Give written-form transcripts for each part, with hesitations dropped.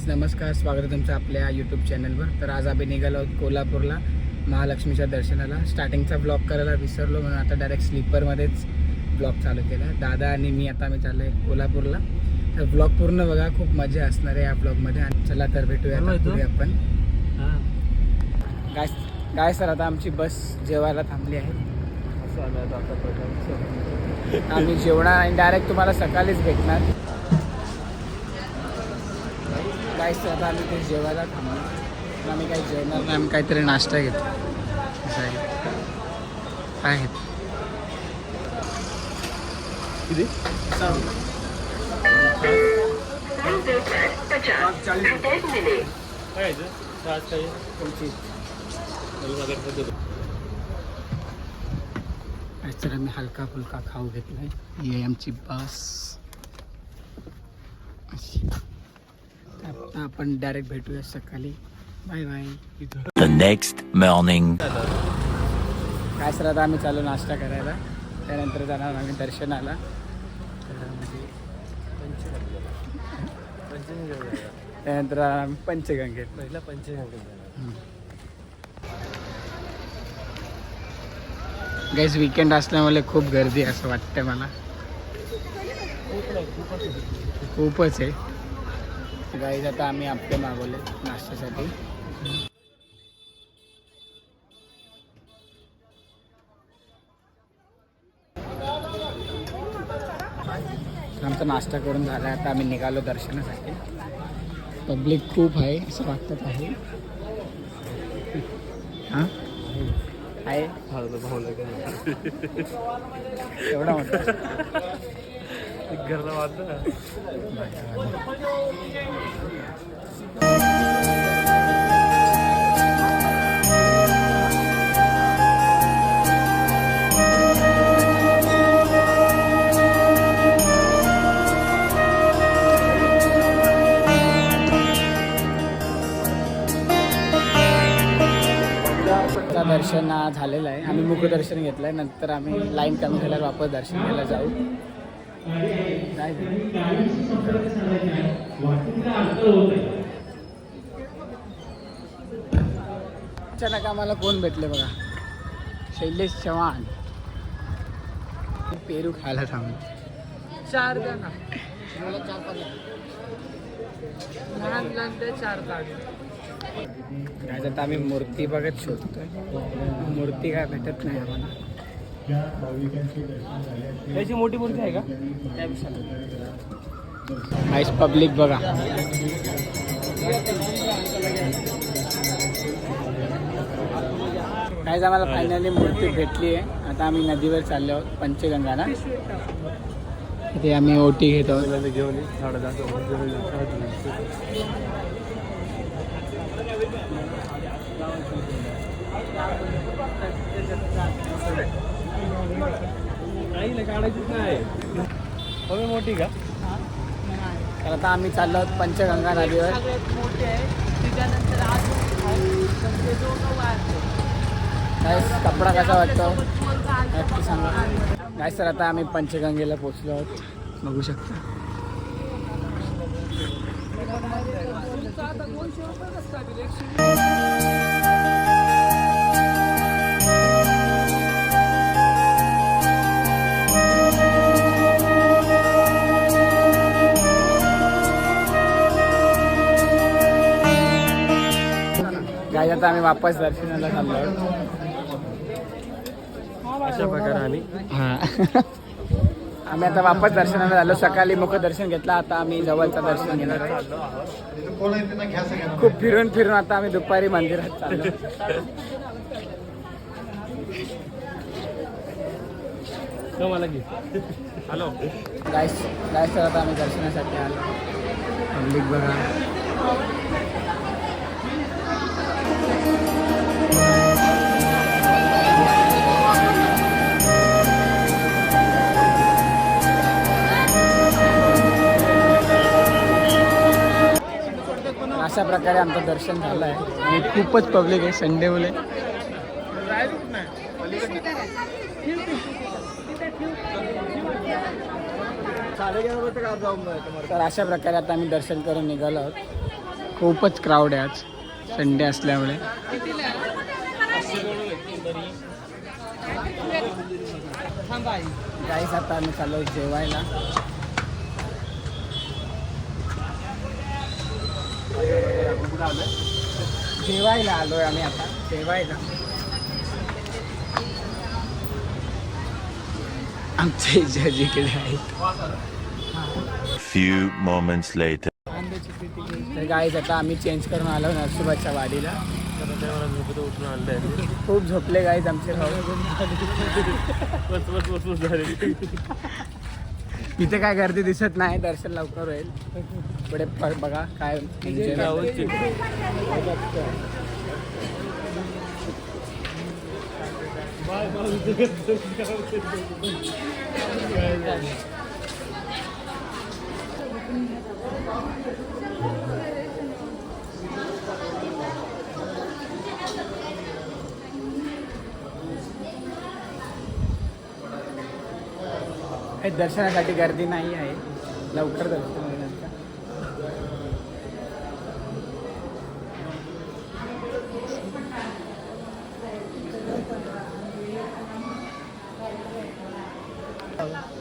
नमस्कार, स्वागत आहे तुमचं आपल्या यूट्यूब चॅनलवर. तर आज आम्ही निघालो आहोत कोल्हापूरला महालक्ष्मीच्या दर्शनाला. स्टार्टिंगचा ब्लॉग करायला विसरलो म्हणून आता डायरेक्ट स्लीपरमध्येच ब्लॉग चालू केला. दादा आणि मी आता आम्ही चाललो आहे कोल्हापूरला. तर ब्लॉग पूर्ण बघा, खूप मजा असणार आहे या ब्लॉगमध्ये. आणि चला तर भेटूया पुढे आपण. काय सर, आता आमची बस जेवायला थांबली आहे. आम्ही जेवणार आणि डायरेक्ट तुम्हाला सकाळीच भेटणार. काय सर, आता आम्ही ते जेवायला थांबलो. आम्ही काही जेवणार नाही, आम्ही काहीतरी नाश्ता घेतो. काय घेतो तर आम्ही हलका फुलका खाऊ घेतलाय. ही आहे आमची बस. आता आपण डायरेक्ट भेटूया सकाळी. Bye bye. The next morning. काय सर, आता आम्ही चालू नाश्ता करायला. त्यानंतर जाणार आम्ही दर्शनाला. त्यानंतर आम्ही पंचगंगेत. पहिला पंचगंगेत. गाईज वीकेंड असल्यामुळे खूप गर्दी असं वाटतं मला. खूपच आहे गाईज. आता आम्ही आपले मागवले नाश्त्यासाठी. आमचा नाश्ता करून झाला. आता आम्ही निघालो दर्शनासाठी. पब्लिक खूप आहे असं वाटत आहे. हां आहे एवढा मोठा घरला वाटतं. दर्शन झालेलं आहे. आम्ही मुखदर्शन घेतलं आहे. नंतर आम्ही लाईन कमी केल्यावर वापस दर्शन घ्यायला जाऊ. अचानक आम्हाला कोण भेटले बघा, शैलेश चव्हाण. पेरू खायला थांबलो. 4 जण लहान लहान ते 4 काढले. आता आम्ही मूर्ती बघत शोधतोय. मूर्ती काय भेटत नाही आम्हाला. त्याची मोठी मूर्ती आहे का? आईस पब्लिक बघा. काय आम्हाला फायनली मूर्ती भेटली आहे. आता आम्ही नदीवर चाललो आहोत पंचगंगाला. इथे आम्ही ओटी घेत आहोत. घेऊन काढायचीच नाही. कमी मोठी का? तर आता आम्ही चाललो आहोत पंचगंगा नदीवर. काय कपडा कसा वाटतो नक्की सांगा. काय सर, आता आम्ही पंचगंगेला पोचलो आहोत. बघू शकता. काय आता आम्ही वापस दर्शनाला चाललो आहोत. अशा प्रकारे आम्ही आता वापस दर्शनाला झालो. सकाळी मुखदर्शन घेतलं. आता आम्ही जवळचं दर्शन घेणार आहे. खूप फिरून फिरून आता आम्ही दुपारी मंदिरात चाललो. मला की हॅलो गाईस तर आता आम्ही दर्शनासाठी आलो. पब्लिक बघा. अशा प्रकारे आमचं दर्शन झालं आहे. आणि खूपच पब्लिक आहे. संडे मुले तर अशा प्रकारे आता आम्ही दर्शन करून निघालो आहोत. खूपच क्राऊड आहे आज संडे असल्यामुळे. गाईस आता आम्ही चाललो जेवायला. जेवायला आलोय आम्ही आता जेवायला. आमचे जज इकडे आहेत. Few moments later. तर गाईस आता आम्ही चेंज करून आलो नरसोबाच्या वाडीला. उठून आणलंय. खूप झोपले गाईस आमचे भाऊ. बस झाले. इथे काय गर्दी दिसत नाही. दर्शन लवकर होईल. पुढे बघा काय दर्शनासाठी गर्दी नाही आहे. लवकर दर्शन होईल आमचं.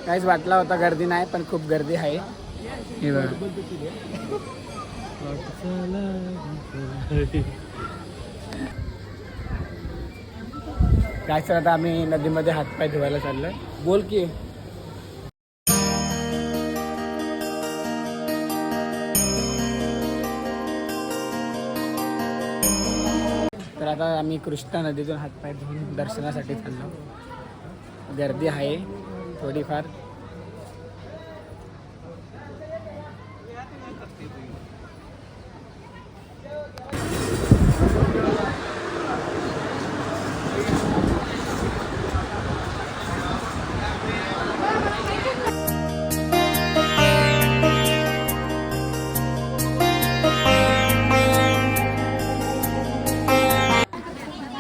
काहीच वाटला होता गर्दी नाही पण खूप गर्दी आहे. हे बघा. काय सर आता आम्ही नदीमध्ये हातपाय धुवायला चाललोय. बोल की. तर आता आम्ही कृष्णा नदीतून हातपाय धुवून दर्शनासाठी चाललो. गर्दी आहे थोडीफार.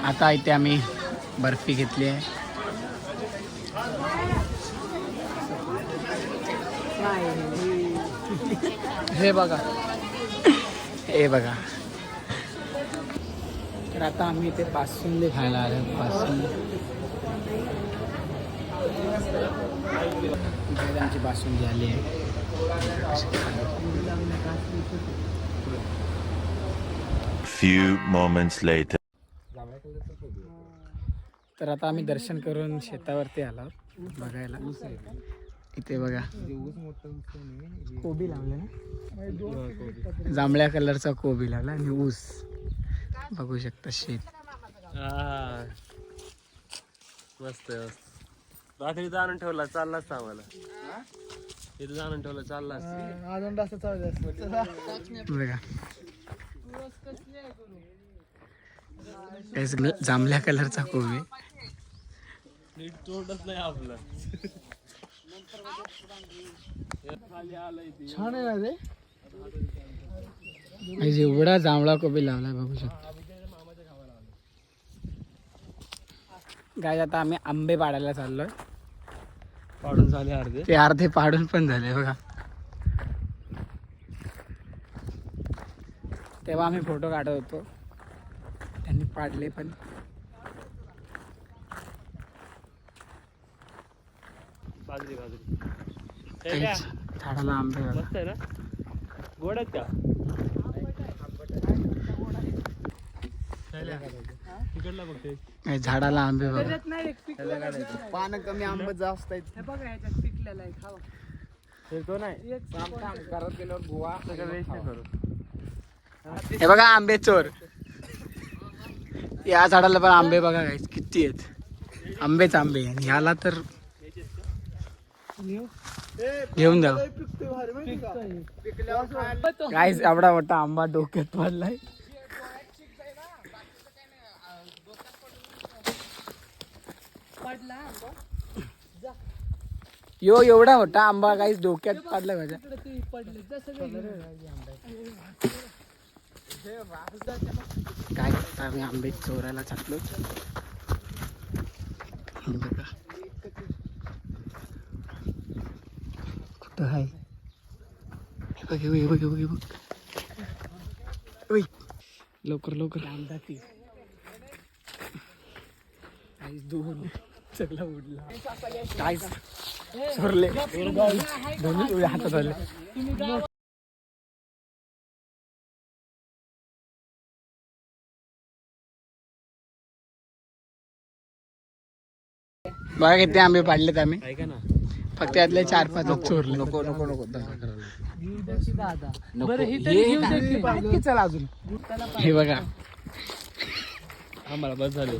आता इथे आम्ही बर्फी घेतली आहे. हे बघा हे बघा. तर आता आम्ही इथे बासुंदी खायला आलो. बासुंदी आमची बासुंदी आली आहे. Few moments later. तर आता आम्ही दर्शन करून शेतावरती आलो बघायला. इथे बघा कोबी लावले ना. जांभळ्या कलरचा कोबी लावला आणि ऊस बघू शकता. शेत मस्त रात्री जाणून ठेवला चाललाच आम्हाला. इथे जाणून ठेवला चाललाच. बघा जांभळ्या कलरचा कोबी. नीट तोडच नाही आपलं. छान आहे ना ते. एवढा जांभळा कोबी लावलाय बघू शकता. गाय आता आम्ही आंबे पाडायला चाललोय. पाडून झाले अर्धे. ते अर्धे पाडून पण झाले बघा. तेव्हा आम्ही फोटो काढत होतो. त्यांनी पाडले पण. बाजरी झाडाला आंबे बघा. मस्त आहे ना. गोड आहेत का. तिकडला बघते. झाडाला आंबे बघा. पानं कमी आंबे जास्त आहेत. हे बघा ह्याच्यात पिकलेला आहे. खावा. तो नाही करत गेल्यावर गोवा करू. हे बघा आंबे चोर. या झाडाला पण आंबे बघा गाईस किती आहेत. आंबेच आंबे. आणि ह्याला तर घेऊन जा गाईस. एवढा मोठा आंबा डोक्यात पडलाय. यो एवढा मोठा आंबा गाईस डोक्यात पडला माझ्या. काय करता आम्ही आंबे चोरायला चाललो. बघा कुठं आहे. हे बघ हे बघ हे बघ हे बघ. लवकर लवकर दूर सगळं उडला काय सोरले दोन्ही उड्या हातात आले. बघा किती आंबे पाडलेत आम्ही. ऐका ना, फक्त यातले 4-5 चोरले. नको नको नको चला अजून हे बघा आम्हाला बस झाले.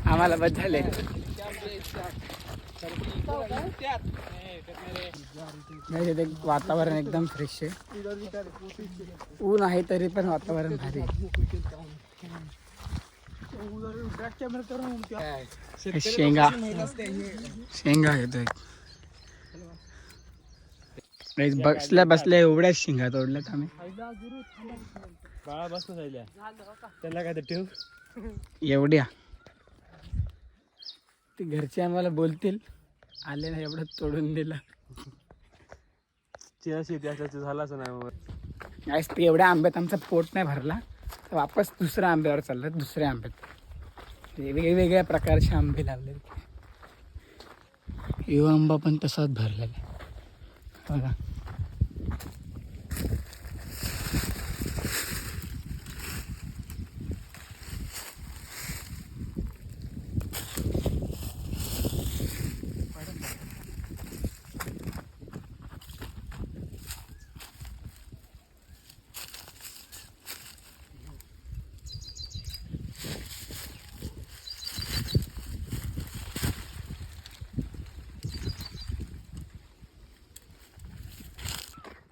आम्हाला बस झाले. वातावरण एकदम फ्रेश आहे. ऊन आहे तरी पण वातावरण भारी आहे. शेंगा शेंगा घेतोय. बसल्या बसल्या एवढ्याच शेंगा तोडल्यात आम्ही. बाळा बस राहिल्या त्याला काय तर ठेव. एवढ्या ते घरचे आम्हाला बोलतील आले ना एवढं तोडून दिलं. शेती असायचं झालाच नाही मग. गाईस ते एवढ्या आंब्यात आमचा पोट नाही भरला तर वापस दुसऱ्या आंब्यावर चाललं. दुसऱ्या आंब्यात वेगवेगळ्या प्रकारचे आंबे लावले. यो आंबा पण तसाच भरलेला आहे बघा.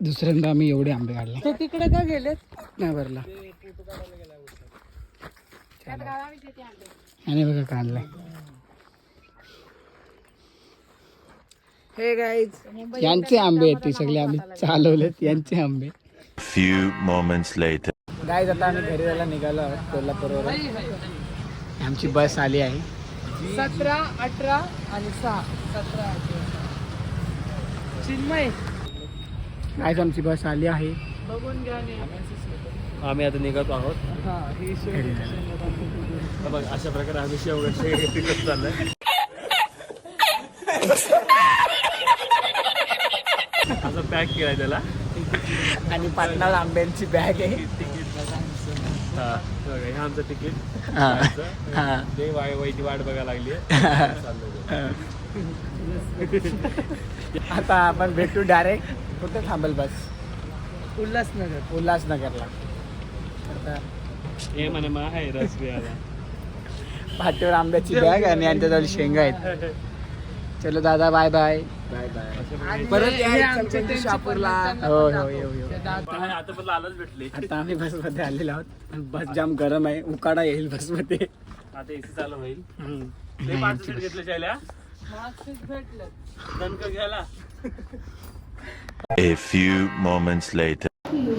दुसऱ्यांदा आम्ही एवढे आंबे काढले. ते तिकडे का गेलेत? नाही भरला आणि बघा काढलाय. हे गाईज यांचे आंबे आहेत ते सगळे आम्ही चालवलेत. यांचे आंबे. Few moments later. गाईज आता आम्ही घरी जायला निघालो आहोत कोल्हापूरवर. आमची बस आली आहे. 17, 18 आणि 6. 17, 18 चिन्मय गाईज आमची बस आली आहे. बघून घ्या. आम्ही आता निघतो आहोत. घरी जायला. बघ अशा प्रकारे आम्ही शेवट चाललंय. असं पॅक केलाय त्याला. आणि 50 आंब्यांची बॅग आहे. हा बघा हे आमचं तिकीट. हा. हा. ते वाईची वाट बघायला लागली. आता आपण भेटू डायरेक्ट. कुठे थांबेल बस? उल्हासनगर. उल्हासनगरला. आता हे म्हणे मग आहे रस प्यायला. पाठीवर आंब्याची बॅग आणि यांच्याजवळ शेंगा आहेत. चलो दादा बाय बाय. Bye bye. परत हे आमच्या शहापूरला. हो हो येऊ येऊ. आता पण लालच भेटली. आता आम्ही बसमध्ये आलेलो आहोत. बस जाम गरम आहे. उकाडा येईल बसमध्ये. आता एसी चालू होईल. ते 5 सीट घेतले शायल्या दणका घ्यायला. A few moments later.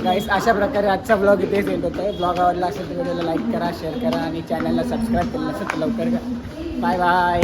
गाईस अशा प्रकारे आजचा ब्लॉग इथेच एंड होत आहे. ब्लॉग आवडला असेल तर व्हिडिओला लाईक करा, शेअर करा आणि चॅनलला सबस्क्राईब केलं नसेल तर लवकर करा. Bye bye.